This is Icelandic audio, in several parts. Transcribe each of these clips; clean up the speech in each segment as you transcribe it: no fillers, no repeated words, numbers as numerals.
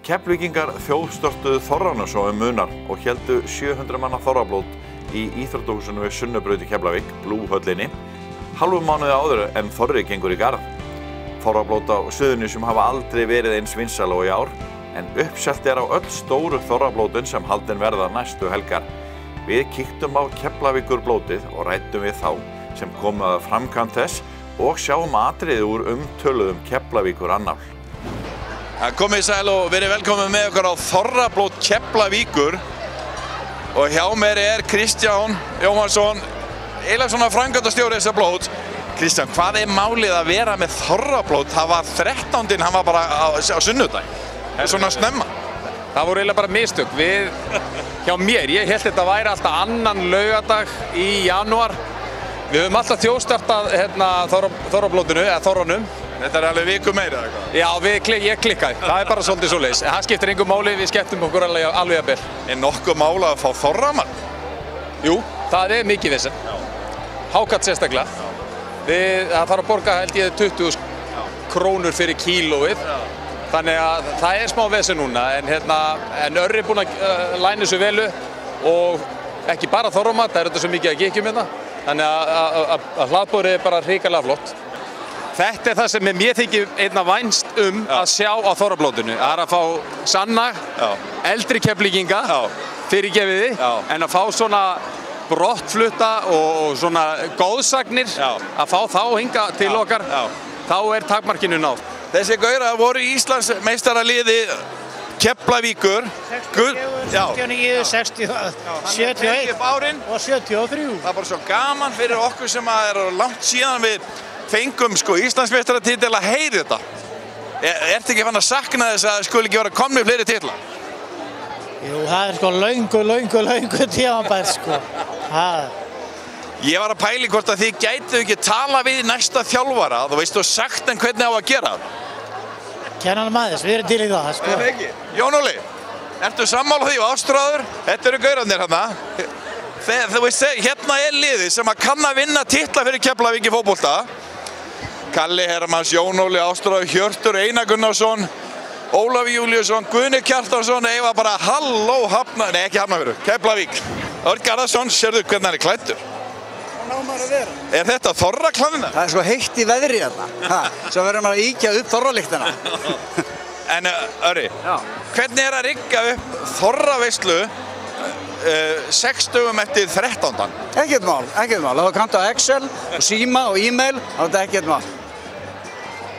Keflvíkingar þjóðstörtuðu Þorrana svo munar og héldu 700 manna þorrablót í íþróttahúsinu við Sunnubraut í Keflavík, Blúhöllinni, hálfum mánuði áður en þorri gengur í garð. Þorrablót á Suðurnesjum hafa aldrei verið eins vinsæl og í ár, en uppselt á öll stóru þorrablótin sem haldin verða næstu helgar. Við kíktum á Keflavíkurblótið og ræddum við þá sem komu að framkvæmd þess og sjáum atriði úr umtöluðum Keflavíkur-annál. Komið sæl og verið velkomin með okkur á þorrablót Keflavíkur og hjá mér Kristján Jóhannsson, eiginlega svona framkvæmdastjóri þessa blót. Kristján, hvað málið að vera með þorrablót? Það var 13. Hann var bara á sunnudag. Svona snemma. Það voru eiginlega bara mistök. Hjá mér, ég hélt þetta væri alltaf annan laugardag í janúar. Við höfum alltaf þjóðstartað þorrablótinu, eða þorranum. Þetta alveg viku meira eða hvað? Já, ég klikkaði. Það bara svolítið svoleiðis. Það skiptir engu máli, við skemmtum okkur alveg að vel. Nokkuð mál að fá þorramann? Jú, það mikið vesen. Hákarl sérstaklega. Það þarf að borga held ég 20.000 krónur fyrir kílóið. Þannig að það smá vesen núna, en Örri búinn að læna þessu velu og ekki bara þorramat, það þetta svo mikið að gekjum hérna. Þannig að hlaðborðið bara hrikalega flott. Þetta það sem mér þykir einna vænst að sjá á þorrablótinu. Það að fá sanna, eldri Keflvíkinga, fyrirgefiði, en að fá svona brottflutta og svona góðsagnir, að fá þá hinga til okkar, þá takmarkinu náð. Þessi gaurar voru í Íslandsmeistaraliði Keflavíkur 69, 60, 71 og 73. Það bara svo gaman fyrir okkur sem langt síðan við fengum Íslandsmeistaratitil að heyra þetta. Ertu ekki fann að sakna þess að skuli ekki vera komnir fleiri titla? Jú, það löngu tímabært Ég var að pæli hvort að þið gætu ekki tala við næsta þjálfara, þú veist, og sagt hvernig á að gera það. Kennan maður, við erum til í það, ekki. Jón Óli, ertu sammála því og ástráður? Þetta eru gaurarnir hérna. Þú veist, hérna liðið sem að kann að vinna titla fyrir Keflavík í fótbolta. Kalli Hermanns, Jón Óli, ástráður, Hjörtur, Einar Gunnarsson, Ólafur Júlíusson, Guðni Kjartansson, bara halló, ekki Hafnarfjörður, Keflavík. Örn Garðarsson, sérðu hvernig hann klæddur? Þetta þorraklanina? Það svo heitt í veðri hérna. Svo verður maður að íkja upp þorralyktina. En Örri, hvernig að rigga upp þorraveislu 6 dögum eftir 13. Ekkert mál. Það var kant á Excel og síma og e-mail, það var ekkert mál.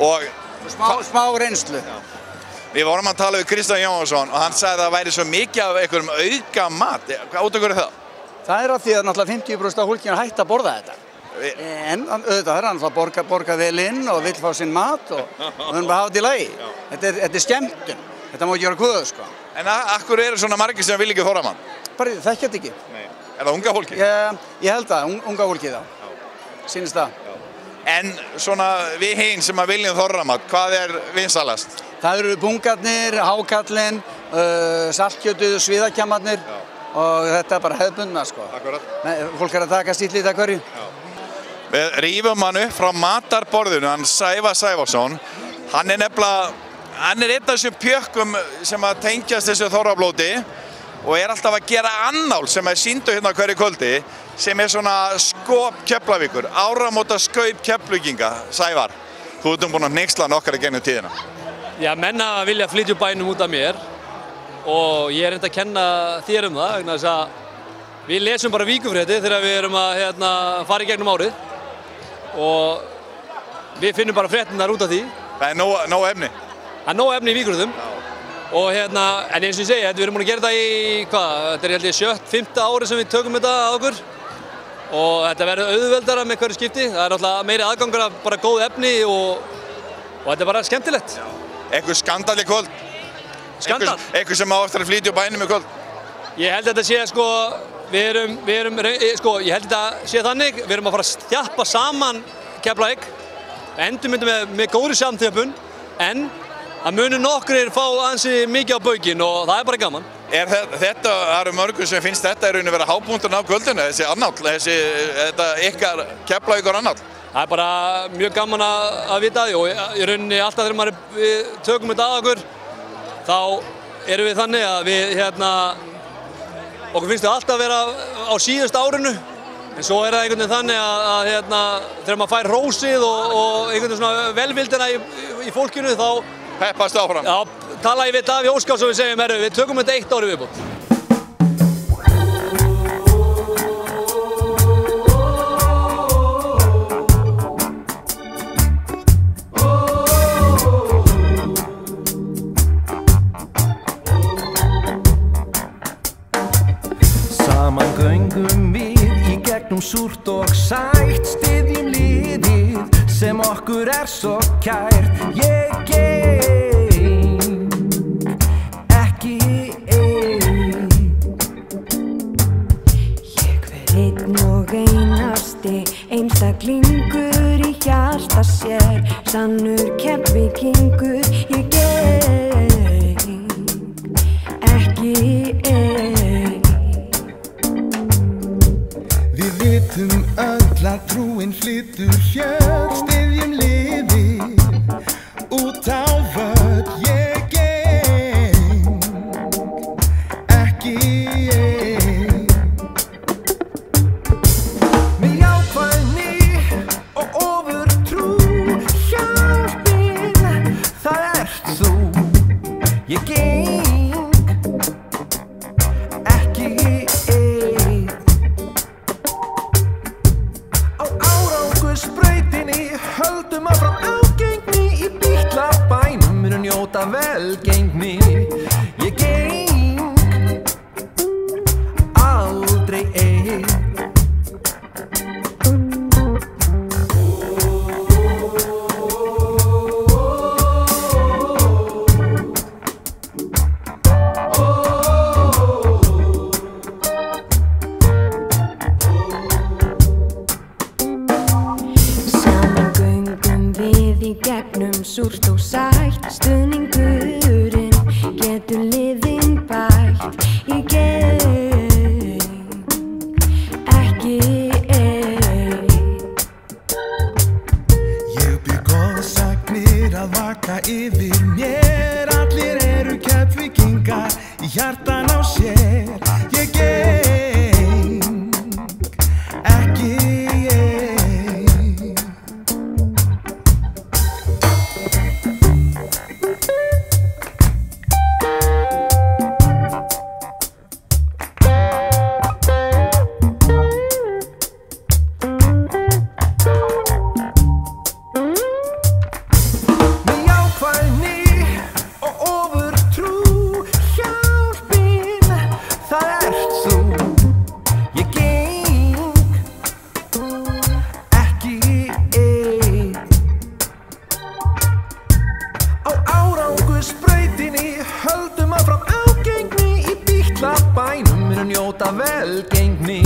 Og smá reynslu. Við vorum að tala við Kristján Jóhannsson og hann sagði að það væri svo mikið af einhverjum auka mat. Hvað áttökur það? Það af því að náttúrulega 50% af hólkinu hætti að borða þetta. En auðvitað það náttúrulega að borga vel inn og vill fá sinn mat og við höfum bara hafa þetta í lagi. Þetta skemmtun. Þetta má ekki vera kvöðu, En akkur eru svona margir sem vil ekki þorramann? Bara þekkja þetta ekki. Nei. Er það unga fólki? Ég held það, unga fólki þá. Sýnist það. En svona við hinn sem að viljum þorramann, hvað vinsalast? Það eru bungarnir, hákallinn, saltkjötuð, sviðakjamarnir. Og þetta bara hefðbundna, Akkurat. Fólk að taka stíl í þetta hverju. Við rífum hann upp frá matarborðinu, hann Sævar Sævarsson. Hann nefnilega, hann einn af þessum pjökkum sem að tengjast þessu þorrablóti og alltaf að gera annál sem sýndu hérna hverju kvöldi, sem svona skop Keflavíkur, áramóta skaup Keflvíkinga. Sævar, þú ert búinn að hneyksla nokkar í gegnum tíðina. Já, menna vilja flytja bænum út af mér. Og ég reyndi að kenna þér það, vegna þess að við lesum bara víkufréttir þegar við erum að fara í gegnum árið og við finnum bara fréttirnar út af því. Það nóg efni? Það nóg efni í víkufréttum og en eins og ég segi, við erum búin að gera þetta í, þetta held ég 7-5 árið sem við tökum þetta að okkur og þetta verður auðveldara með hverju skipti. Það náttúrulega meiri aðgangur af bara góð efni og þetta bara skemmtilegt. Eitthvað skandal í kvöld? Skandal? Eitthvað sem á eftir að flytja á bænum í kvöld? Ég held að þetta sé, ég held að þetta sé þannig, við erum að fara að þjappa saman Keflavík, endurmyndum með góðri samþjöppun, en að munu nokkrir fá ansi mikið á baukinn og það bara gaman. Þetta eru mörgum sem finnst þetta í rauninni vera hápunkturinn á kvöldinu, þessi annál, þetta ykkar Keflavíkur annál? Það bara mjög gaman að vita því og í rauninni alltaf þegar við tökum þetta að okkur þá erum við þannig að við okkur finnst það alltaf vera á síðust árinu, en svo það einhvern veginn þannig að þegar maður fær hrósið og einhvern veginn svona velvildina í fólkinu þá Peppast áfram. Já, tala ég við Davíð Óskars og við segjum, við tökum þetta 1 ári viðbót. Saman göngum við í gegnum súrt og sætt, styðjum liðið sem okkur svo kært. Ég geng ekki ein. Ég hver einn og einasti einstaklingur í hjarta sér, sannur Keflvíkingur. Ég geng ekki ein. Við vitum öll að trúin flytur hjörð, styðjum liðið út á völl. Ég geng ekki ein. Með jákvæðni og ofurtrú, hjálpin, það ert þú. Ég geng ekki ein. Á árangursbrautinni höldum áfram ágengni, í Bítlabænum munum njóta velgengni. Ég geng aldrei ein. Í gegnum súrt og sætt, stuðningurinn getur liðin bætt. Ég geng ekki ein. Ég bið goðsagnir að vaka yfir mér, allir eru Keflvíkingar í hjartan á sér. Ég geng ekki ein. Höldum áfram ágengni, í Bítlabænum munum njóta velgengni.